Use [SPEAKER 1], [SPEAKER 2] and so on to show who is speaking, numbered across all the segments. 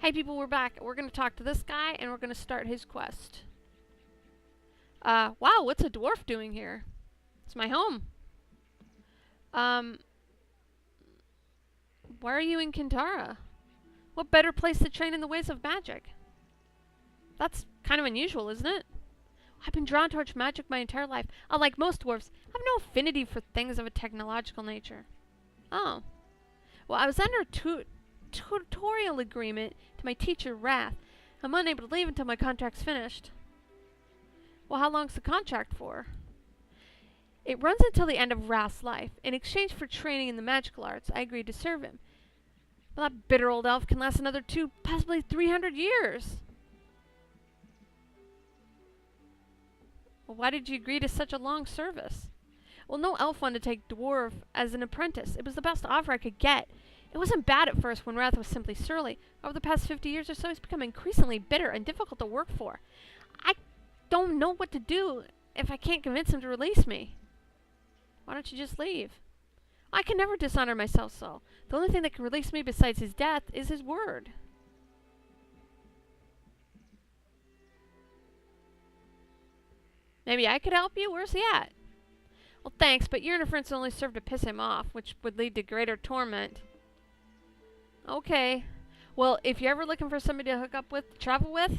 [SPEAKER 1] Hey people, we're back. We're gonna talk to this guy and we're gonna start his quest. Wow, what's a dwarf doing here? It's my home. Why are you in Kintara? What better place to train in the ways of magic? That's kind of unusual, isn't it? I've been drawn towards magic my entire life. Unlike most dwarves, I have no affinity for things of a technological nature. Oh. Well, I was under a tutorial agreement to my teacher, Wrath. I'm unable to leave until my contract's finished. Well, how long's the contract for? It runs until the end of Wrath's life. In exchange for training in the magical arts, I agreed to serve him. Well, that bitter old elf can last another 2, possibly 300 years. Well, why did you agree to such a long service? Well, no elf wanted to take dwarf as an apprentice. It was the best offer I could get. It wasn't bad at first when Wrath was simply surly. Over the past 50 years or so, he's become increasingly bitter and difficult to work for. I don't know what to do if I can't convince him to release me. Why don't you just leave? I can never dishonor myself so. The only thing that can release me besides his death is his word. Maybe I could help you? Where's he at? Well, thanks, but your interference only served to piss him off, which would lead to greater torment. Okay. Well, if you're ever looking for somebody to hook up with, travel with,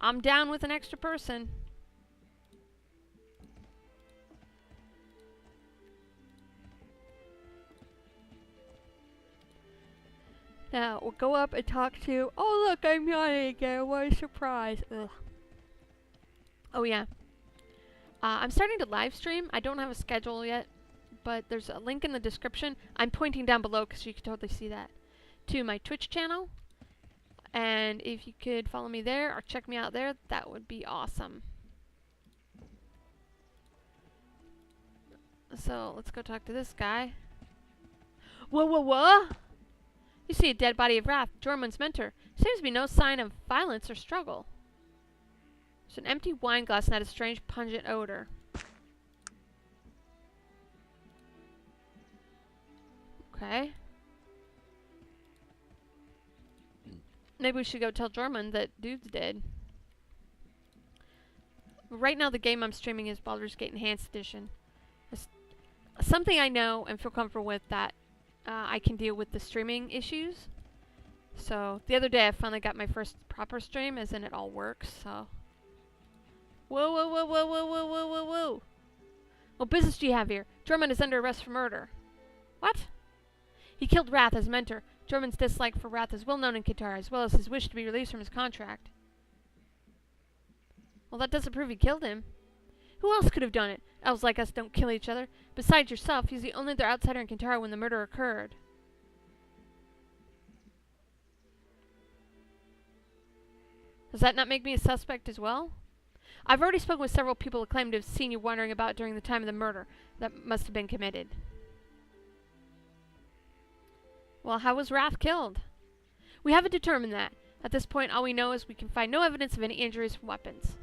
[SPEAKER 1] I'm down with an extra person. Now, we'll go up and talk to... Oh, look, I'm yawning again. What a surprise. Ugh. Oh, yeah. I'm starting to live stream. I don't have a schedule yet, but there's a link in the description. I'm pointing down below because you can totally see that. To my Twitch channel. And if you could follow me there or check me out there, that would be awesome. So, let's go talk to this guy. Whoa! You see a dead body of Wrath, Jormund's mentor. Seems to be no sign of violence or struggle. There's an empty wine glass and had a strange pungent odor. Okay. Maybe we should go tell Jormund that dude's dead. Right now the game I'm streaming is Baldur's Gate Enhanced Edition. It's something I know and feel comfortable with that I can deal with the streaming issues. So, the other day I finally got my first proper stream, as in it all works, so... Whoa. What business do you have here? Jormund is under arrest for murder. What? He killed Wrath as mentor. Jormund's dislike for Wrath is well known in Kintara, as well as his wish to be released from his contract. Well, that doesn't prove he killed him. Who else could have done it? Elves like us don't kill each other. Besides yourself, he's the only other outsider in Kintara when the murder occurred. Does that not make me a suspect as well? I've already spoken with several people who claim to have seen you wandering about during the time of the murder that must have been committed. Well, how was Wrath killed? We haven't determined that. At this point, all we know is we can find no evidence of any injuries from weapons.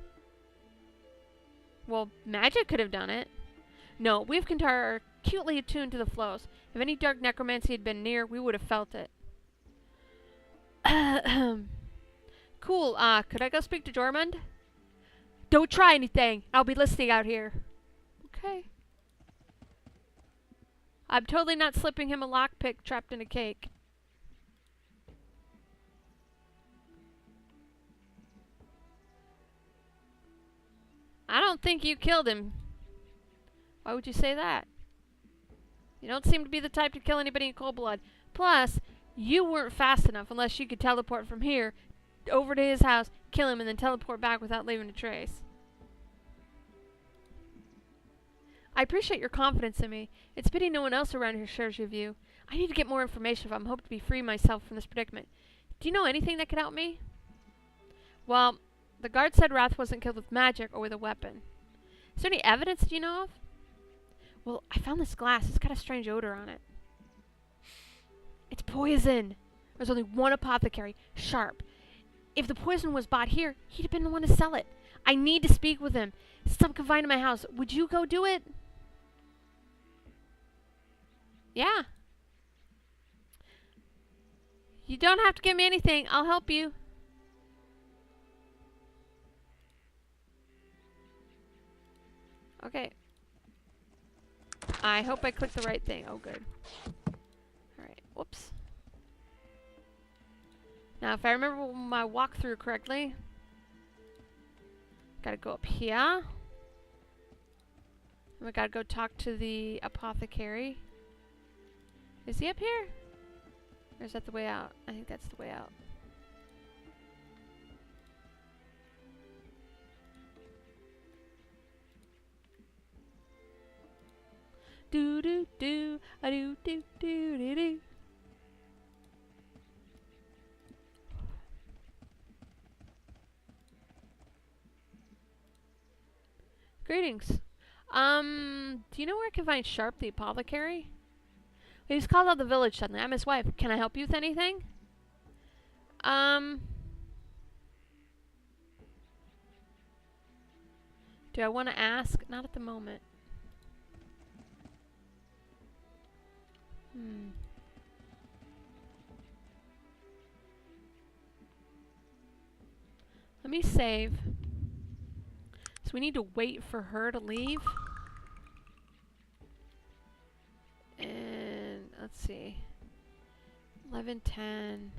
[SPEAKER 1] Well, magic could have done it. No, we of Kintara are acutely attuned to the flows. If any dark necromancy had been near, we would have felt it. Cool, could I go speak to Jormund? Don't try anything. I'll be listening out here. Okay. I'm totally not slipping him a lockpick trapped in a cake. I don't think you killed him. Why would you say that? You don't seem to be the type to kill anybody in cold blood. Plus, you weren't fast enough unless you could teleport from here over to his house, kill him, and then teleport back without leaving a trace. I appreciate your confidence in me. It's pity no one else around here shares your view. I need to get more information if I'm hoping to be free myself from this predicament. Do you know anything that could help me? Well, the guard said Wrath wasn't killed with magic or with a weapon. Is there any evidence do you know of? Well, I found this glass. It's got a strange odor on it. It's poison. There's only one apothecary, Sharp. If the poison was bought here, he'd have been the one to sell it. I need to speak with him. Since I'm confined to my house, would you go do it? Yeah. You don't have to give me anything. I'll help you. Okay. I hope I clicked the right thing. Oh, good. Alright. Whoops. Now, if I remember my walkthrough correctly, gotta go up here. And we gotta go talk to the apothecary. Is he up here? Or is that the way out? I think that's the way out. Do do do a do do do do do. Greetings. Do you know where I can find Sharp the apothecary? He's called out of the village suddenly. I'm his wife. Can I help you with anything? Do I want to ask? Not at the moment. Let me save. So we need to wait for her to leave. And let's see. 11:10.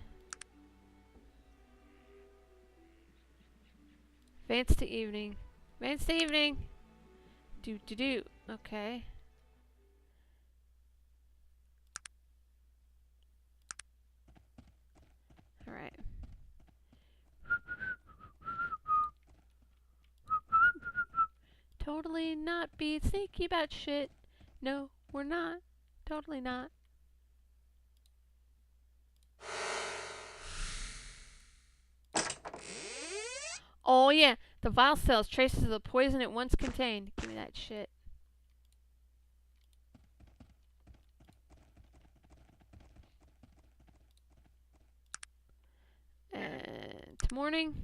[SPEAKER 1] Advance to evening. Advance to evening. Do do do. Okay. All right. Totally not be sneaky about shit. No, we're not. Totally not. Oh yeah, the vial cells traces of the poison it once contained. Give me that shit. And morning.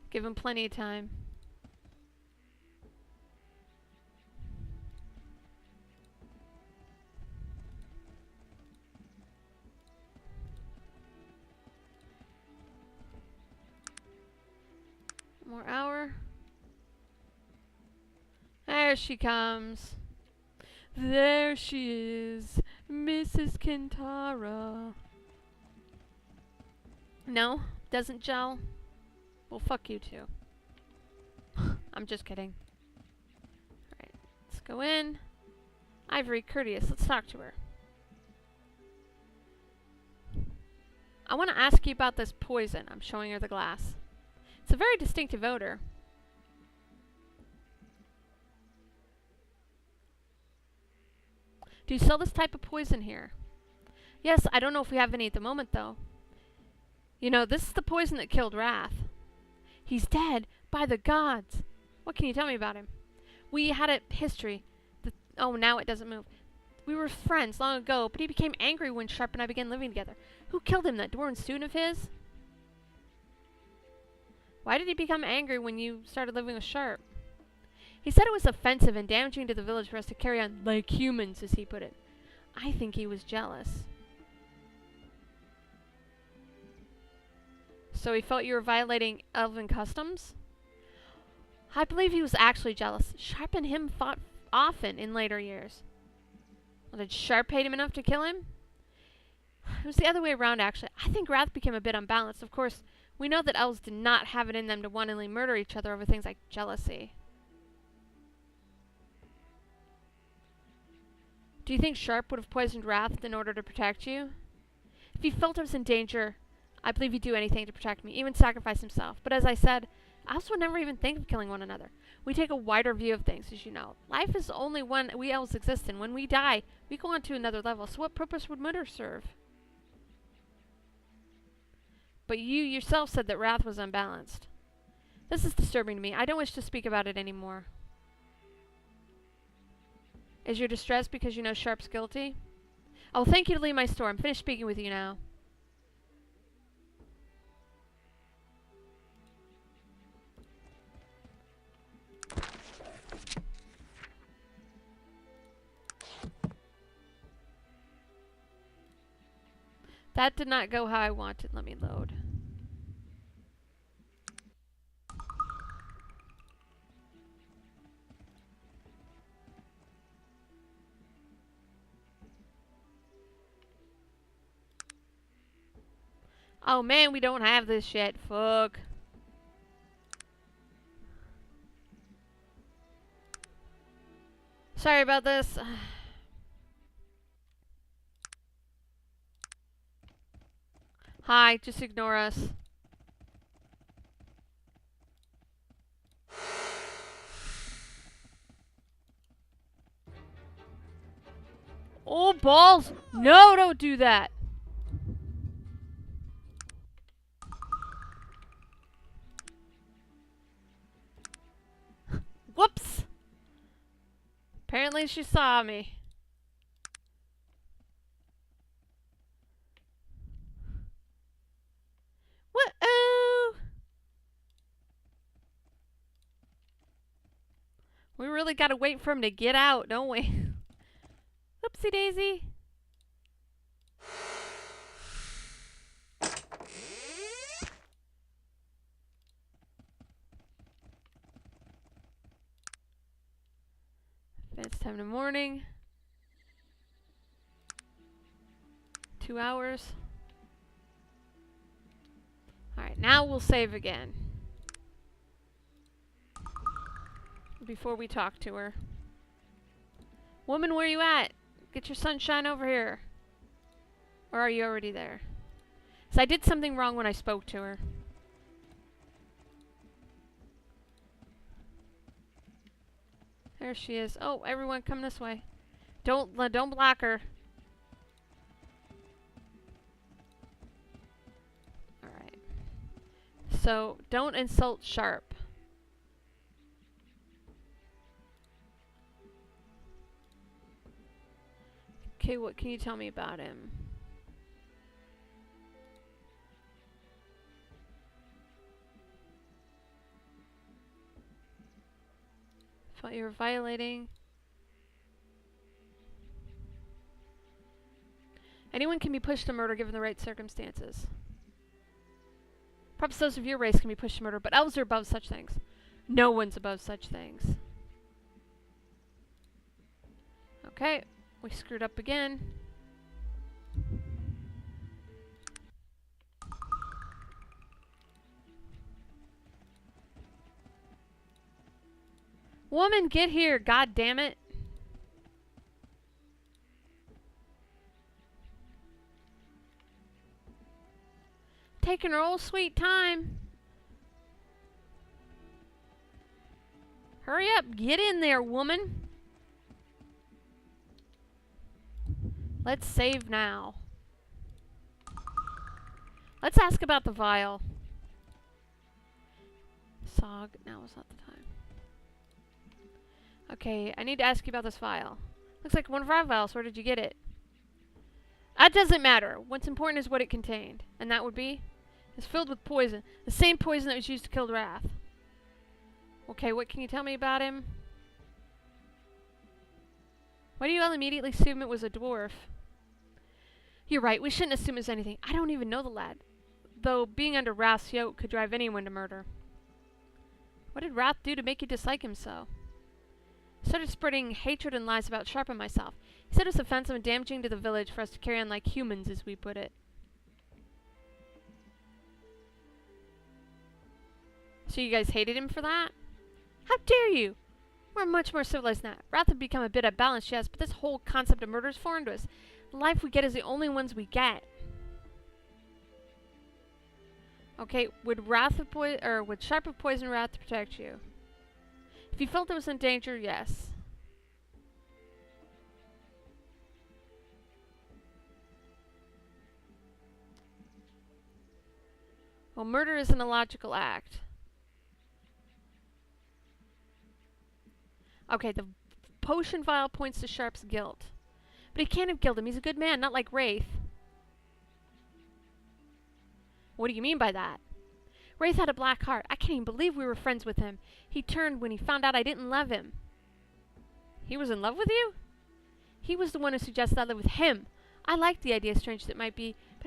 [SPEAKER 1] Give him plenty of time. More hour. There she comes. There she is, Mrs. Kintara. No, doesn't gel. Well, fuck you too. I'm just kidding. Alright, let's go in. Ivory, courteous, let's talk to her. I want to ask you about this poison. I'm showing her the glass. It's a very distinctive odor. Do you sell this type of poison here? Yes, I don't know if we have any at the moment, though. You know, this is the poison that killed Wrath. He's dead, by the gods. What can you tell me about him? We had a history. Oh, now it doesn't move. We were friends long ago, but he became angry when Sharp and I began living together. Who killed him, that dwarven student of his? Why did he become angry when you started living with Sharp? He said it was offensive and damaging to the village for us to carry on like humans, as he put it. I think he was jealous. So he felt you were violating elven customs? I believe he was actually jealous. Sharp and him fought often in later years. Well, did Sharp hate him enough to kill him? It was the other way around, actually. I think Wrath became a bit unbalanced. Of course, we know that elves did not have it in them to wantonly murder each other over things like jealousy. Do you think Sharp would have poisoned Wrath in order to protect you? If he felt I was in danger, I believe he'd do anything to protect me, even sacrifice himself. But as I said, I also would never even think of killing one another. We take a wider view of things, as you know. Life is only one we elves exist in. When we die, we go on to another level. So what purpose would murder serve? But you yourself said that Wrath was unbalanced. This is disturbing to me. I don't wish to speak about it anymore. Is your distress because you know Sharp's guilty? Oh, thank you to leave my store. I'm finished speaking with you now. That did not go how I wanted. Let me load. Oh man, we don't have this yet. Fuck. Sorry about this. Hi, just ignore us. Oh, balls! No, don't do that! Whoops! Apparently she saw me. Woo-oh! We really gotta wait for him to get out, don't we? Oopsie daisy. It's time in the morning. 2 hours. Alright, now we'll save again. Before we talk to her. Woman, where you at? Get your sunshine over here. Or are you already there? So I did something wrong when I spoke to her. There she is. Oh, everyone come this way. Don't block her. Alright. So, don't insult Sharp. Okay, what can you tell me about him? Thought you were violating. Anyone can be pushed to murder given the right circumstances. Perhaps those of your race can be pushed to murder, but elves are above such things. No one's above such things. Okay, we screwed up again. Woman, get here, god damn it. Taking her old sweet time. Hurry up, get in there, woman. Let's save now. Let's ask about the vial. Sog, now is not the time. Okay, I need to ask you about this vial. Looks like one of our vials. Where did you get it? That doesn't matter. What's important is what it contained. And that would be? It's filled with poison. The same poison that was used to kill Wrath. Okay, what can you tell me about him? Why do you all immediately assume it was a dwarf? You're right, we shouldn't assume it's anything. I don't even know the lad. Though being under Wrath's yoke could drive anyone to murder. What did Wrath do to make you dislike him so? Started spreading hatred and lies about Sharp and myself. He said it was offensive and damaging to the village for us to carry on like humans, as we put it. So you guys hated him for that? How dare you! We're much more civilized than that. Wrath had become a bit unbalanced, yes, but this whole concept of murder is foreign to us. The life we get is the only ones we get. Okay, would Sharp have poisoned Wrath to protect you? If you felt it was in danger, yes. Well, murder isn't a logical act. Okay, the potion vial points to Sharp's guilt. But he can't have killed him. He's a good man, not like Wraith. What do you mean by that? Wraith had a black heart. I can't even believe we were friends with him. He turned when he found out I didn't love him. He was in love with you? He was the one who suggested I live with him. I liked the idea, strange as it might be, but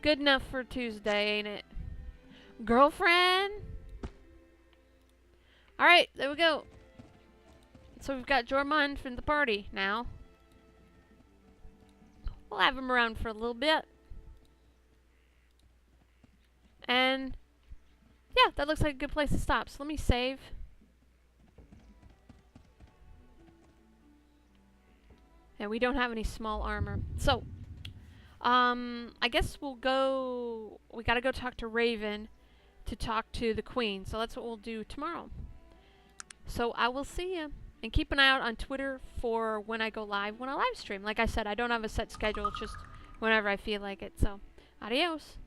[SPEAKER 1] Good enough for Tuesday, ain't it? Girlfriend? Alright, there we go. So we've got Jormund from the party now. We'll have him around for a little bit. And yeah, that looks like a good place to stop. So let me save. And we don't have any small armor. So, I guess we'll go... We gotta go talk to Raven to talk to the Queen. So that's what we'll do tomorrow. So I will see you. And keep an eye out on Twitter for when I go live, when I live stream. Like I said, I don't have a set schedule. It's just whenever I feel like it. So, adios.